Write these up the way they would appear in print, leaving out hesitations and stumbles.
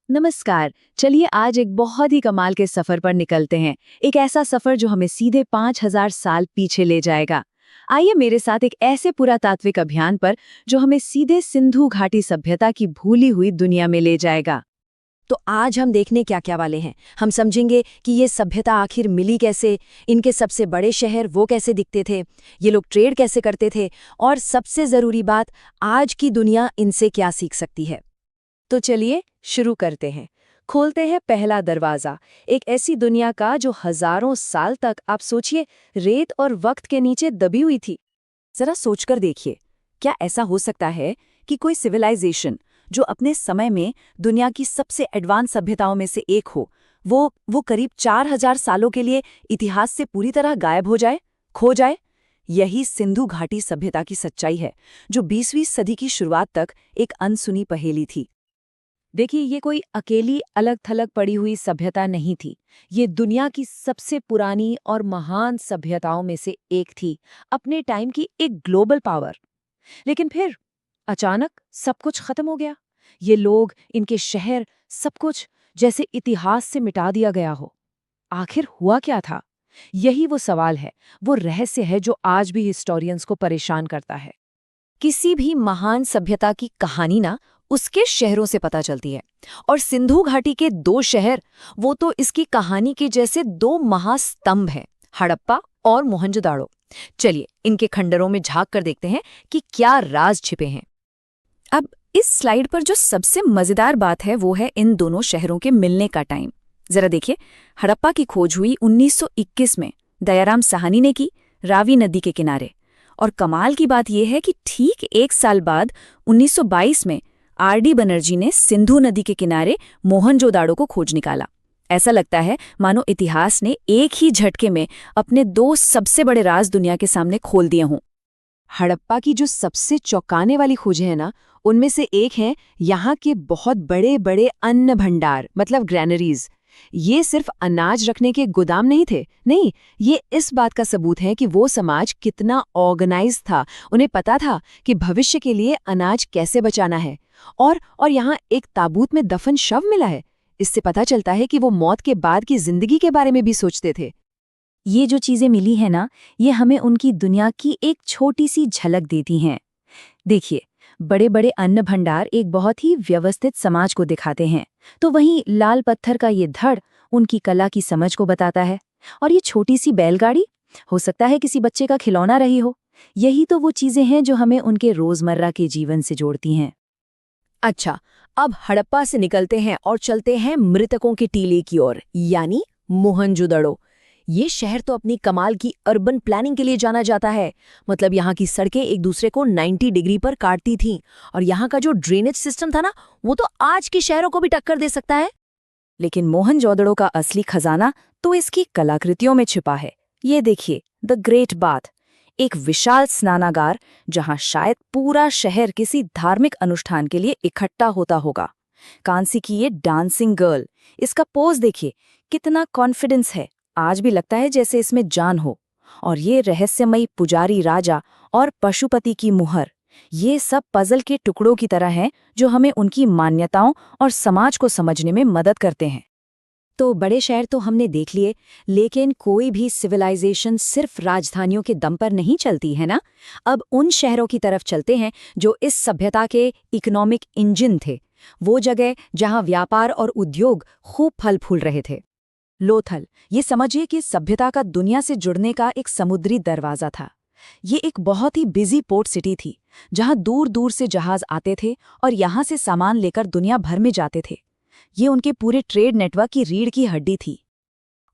नमस्कार। चलिए आज एक बहुत ही कमाल के सफर पर निकलते हैं। एक ऐसा सफर जो हमें सीधे 5000 साल पीछे ले जाएगा। आइए मेरे साथ एक ऐसे पुरातात्विक अभियान पर जो हमें सीधे सिंधु घाटी सभ्यता की भूली हुई दुनिया में ले जाएगा। तो आज हम देखने क्या क्या वाले हैं। हम समझेंगे कि ये सभ्यता आखिर मिली कैसे, इनके सबसे बड़े शहर वो कैसे दिखते थे, ये लोग ट्रेड कैसे करते थे, और सबसे ज़रूरी बात, आज की दुनिया इनसे क्या सीख सकती है। तो चलिए शुरू करते हैं। खोलते हैं पहला दरवाजा, एक ऐसी दुनिया का जो हजारों साल तक, आप सोचिए, रेत और वक्त के नीचे दबी हुई थी। जरा सोचकर देखिए, क्या ऐसा हो सकता है कि कोई सिविलाइजेशन जो अपने समय में दुनिया की सबसे एडवांस सभ्यताओं में से एक हो, वो करीब 4000 सालों के लिए इतिहास से पूरी तरह गायब हो जाए, खो जाए। यही सिंधु घाटी सभ्यता की सच्चाई है, जो 20वीं सदी की शुरुआत तक एक अनसुनी पहेली थी। देखिए, ये कोई अकेली अलग थलग पड़ी हुई सभ्यता नहीं थी। ये दुनिया की सबसे पुरानी और महान सभ्यताओं में से एक थी, अपने टाइम की एक ग्लोबल पावर। लेकिन फिर अचानक सब कुछ खत्म हो गया। ये लोग, इनके शहर, सब कुछ जैसे इतिहास से मिटा दिया गया हो। आखिर हुआ क्या था? यही वो सवाल है, वो रहस्य है जो आज भी हिस्टोरियंस को परेशान करता है। किसी भी महान सभ्यता की कहानी ना उसके शहरों से पता चलती है, और सिंधु घाटी के दो शहर, वो तो इसकी कहानी के जैसे दो महास्तंभ हैं, हड़प्पा और मोहनजोदाड़ो। चलिए इनके खंडरों में झांक कर देखते हैं कि क्या राज छिपे हैं। अब इस स्लाइड पर जो सबसे मजेदार बात है वो है इन दोनों शहरों के मिलने का टाइम। जरा देखिए, हड़प्पा की खोज हुई 1921 में दयाराम साहनी ने की, रावी नदी के किनारे। और कमाल की बात यह है कि ठीक एक साल बाद 1922 में आर.डी. बनर्जी ने सिंधु नदी के किनारे मोहनजोदाड़ो को खोज निकाला। ऐसा लगता है मानो इतिहास ने एक ही झटके में अपने दो सबसे बड़े राज दुनिया के सामने खोल दिए हों। हड़प्पा की जो सबसे चौंकाने वाली खोजें हैं ना, उनमें से एक है यहाँ के बहुत बड़े बड़े अन्न भंडार, मतलब ग्रैनरीज। ये सिर्फ अनाज रखने के गोदाम नहीं थे, नहीं, ये इस बात का सबूत है कि वो समाज कितना ऑर्गेनाइज था। उन्हें पता था कि भविष्य के लिए अनाज कैसे बचाना है। और यहाँ एक ताबूत में दफन शव मिला है। इससे पता चलता है कि वो मौत के बाद की जिंदगी के बारे में भी सोचते थे। ये जो चीजें मिली है ना, ये हमें उनकी दुनिया की एक छोटी सी झलक देती हैं। देखिए, बड़े बड़े अन्न भंडार एक बहुत ही व्यवस्थित समाज को दिखाते हैं, तो वहीं लाल पत्थर का ये धड़ उनकी कला की समझ को बताता है। और ये छोटी सी बैलगाड़ी हो सकता है किसी बच्चे का खिलौना रही हो। यही तो वो चीजें हैं जो हमें उनके रोजमर्रा के जीवन से जोड़ती हैं। अच्छा, अब हड़प्पा से निकलते हैं और चलते हैं मृतकों के टीले की ओर, यानी मोहनजोदड़ो। ये शहर तो अपनी कमाल की अर्बन प्लानिंग के लिए जाना जाता है। मतलब यहाँ की सड़कें एक दूसरे को 90 डिग्री पर काटती थीं, और यहाँ का जो ड्रेनेज सिस्टम था ना, वो तो आज के शहरों को भी टक्कर दे सकता है। लेकिन मोहनजोदड़ो का असली खजाना तो इसकी कलाकृतियों में छिपा है। ये देखिए, द ग्रेट बाथ, एक विशाल स्नानागार जहां शायद पूरा शहर किसी धार्मिक अनुष्ठान के लिए इकट्ठा होता होगा। कांसी की ये डांसिंग गर्ल, इसका पोज देखिए, कितना कॉन्फिडेंस है। आज भी लगता है जैसे इसमें जान हो। और ये रहस्यमयी पुजारी राजा और पशुपति की मुहर, ये सब पजल के टुकड़ों की तरह हैं जो हमें उनकी मान्यताओं और समाज को समझने में मदद करते हैं। तो बड़े शहर तो हमने देख लिए, लेकिन कोई भी सिविलाइजेशन सिर्फ राजधानियों के दम पर नहीं चलती है ना। अब उन शहरों की तरफ चलते हैं जो इस सभ्यता के इकोनॉमिक इंजन थे, वो जगह जहां व्यापार और उद्योग खूब फल फूल रहे थे। लोथल, ये समझिए कि सभ्यता का दुनिया से जुड़ने का एक समुद्री दरवाजा था। ये एक बहुत ही बिजी पोर्ट सिटी थी, जहां दूर दूर से जहाज आते थे और यहां से सामान लेकर दुनिया भर में जाते थे। ये उनके पूरे ट्रेड नेटवर्क की रीढ़ की हड्डी थी।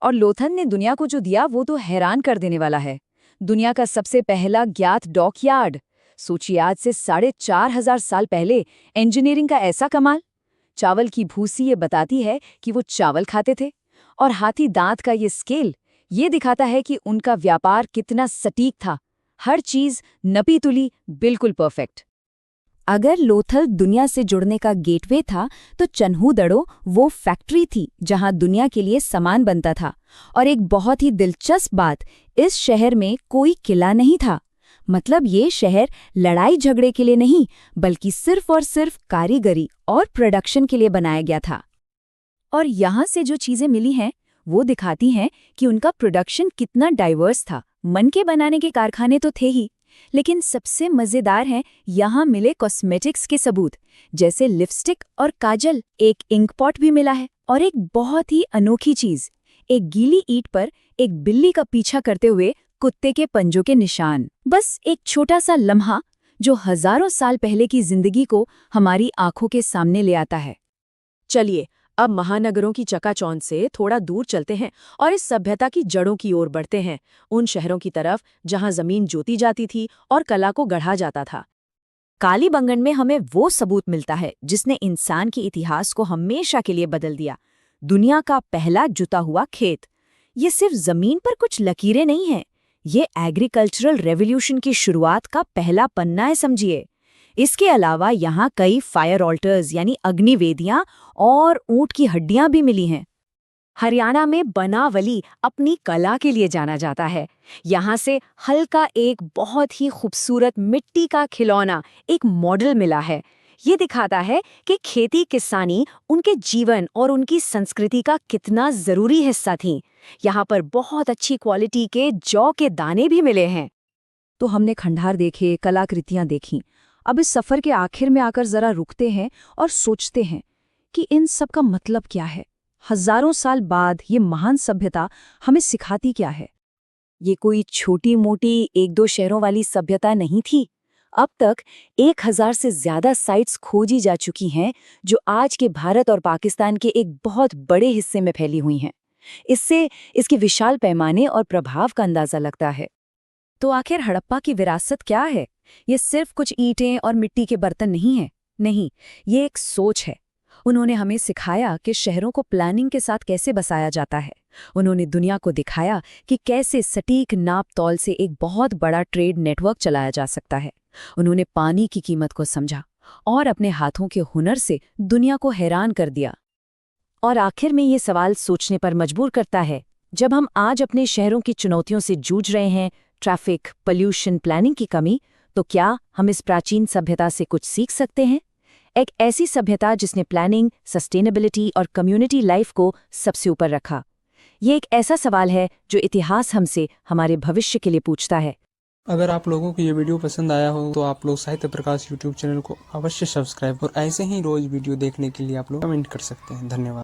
और लोथल ने दुनिया को जो दिया वो तो हैरान कर देने वाला है। दुनिया का सबसे पहला ज्ञात डॉकयार्ड। सोचिए, आज से 4500 साल पहले इंजीनियरिंग का ऐसा कमाल। चावल की भूसी ये बताती है कि वो चावल खाते थे। और हाथी दांत का ये स्केल, ये दिखाता है कि उनका व्यापार कितना सटीक था। हर चीज नपी तुली, बिल्कुल परफेक्ट। अगर लोथल दुनिया से जुड़ने का गेटवे था, तो चन्हूदड़ो वो फैक्ट्री थी जहां दुनिया के लिए सामान बनता था। और एक बहुत ही दिलचस्प बात, इस शहर में कोई किला नहीं था। मतलब ये शहर लड़ाई झगड़े के लिए नहीं, बल्कि सिर्फ और सिर्फ कारीगरी और प्रोडक्शन के लिए बनाया गया था। और यहाँ से जो चीजें मिली हैं वो दिखाती हैं कि उनका प्रोडक्शन कितना डाइवर्स था। मन के बनाने के कारखाने तो थे ही, लेकिन सबसे मजेदार है यहाँ मिले कॉस्मेटिक्स के सबूत, जैसे लिपस्टिक और काजल। एक इंक पॉट भी मिला है और एक बहुत ही अनोखी चीज, एक गीली ईंट पर एक बिल्ली का पीछा करते हुए कुत्ते के पंजों के निशान। बस एक छोटा सा लम्हा जो हजारों साल पहले की जिंदगी को हमारी आंखों के सामने ले आता है। चलिए अब महानगरों की चकाचौंध से थोड़ा दूर चलते हैं और इस सभ्यता की जड़ों की ओर बढ़ते हैं, उन शहरों की तरफ जहां जमीन जोती जाती थी और कला को गढ़ा जाता था। कालीबंगन में हमें वो सबूत मिलता है जिसने इंसान के इतिहास को हमेशा के लिए बदल दिया। दुनिया का पहला जुता हुआ खेत। ये सिर्फ जमीन पर कुछ लकीरें नहीं हैं, ये एग्रीकल्चरल रेवोल्यूशन की शुरुआत का पहला पन्ना है, समझिए। इसके अलावा यहाँ कई फायर ऑल्टर्स यानी अग्निवेदियां और ऊंट की हड्डियां भी मिली हैं। हरियाणा में बनावली अपनी कला के लिए जाना जाता है। यहाँ से हल्का एक बहुत ही खूबसूरत मिट्टी का खिलौना, एक मॉडल मिला है। ये दिखाता है कि खेती किसानी उनके जीवन और उनकी संस्कृति का कितना जरूरी हिस्सा थी। यहाँ पर बहुत अच्छी क्वालिटी के जौ के दाने भी मिले हैं। तो हमने खंडार देखे, कलाकृतियां देखी। अब इस सफर के आखिर में आकर जरा रुकते हैं और सोचते हैं कि इन सब का मतलब क्या है। हजारों साल बाद ये महान सभ्यता हमें सिखाती क्या है। ये कोई छोटी मोटी एक दो शहरों वाली सभ्यता नहीं थी। अब तक 1000 से ज्यादा साइट्स खोजी जा चुकी हैं जो आज के भारत और पाकिस्तान के एक बहुत बड़े हिस्से में फैली हुई हैं। इससे इसके विशाल पैमाने और प्रभाव का अंदाजा लगता है। तो आखिर हड़प्पा की विरासत क्या है? ये सिर्फ कुछ ईंटें और मिट्टी के बर्तन नहीं है। नहीं, ये एक सोच है। उन्होंने हमें सिखाया कि शहरों को प्लानिंग के साथ कैसे बसाया जाता है। उन्होंने दुनिया को दिखाया कि कैसे सटीक नाप तौल से एक बहुत बड़ा ट्रेड नेटवर्क चलाया जा सकता है। उन्होंने पानी की कीमत को समझा और अपने हाथों के हुनर से दुनिया को हैरान कर दिया। और आखिर में ये सवाल सोचने पर मजबूर करता है, जब हम आज अपने शहरों की चुनौतियों से जूझ रहे हैं, ट्रैफिक, पोल्यूशन, प्लानिंग की कमी, तो क्या हम इस प्राचीन सभ्यता से कुछ सीख सकते हैं? एक ऐसी सभ्यता जिसने प्लानिंग, सस्टेनेबिलिटी और कम्युनिटी लाइफ को सबसे ऊपर रखा। ये एक ऐसा सवाल है जो इतिहास हमसे हमारे भविष्य के लिए पूछता है। अगर आप लोगों को ये वीडियो पसंद आया हो तो आप लोग साहित्य प्रकाश यूट्यूब चैनल को अवश्य सब्सक्राइब और ऐसे ही रोज वीडियो देखने के लिए आप लोग कमेंट कर सकते हैं। धन्यवाद।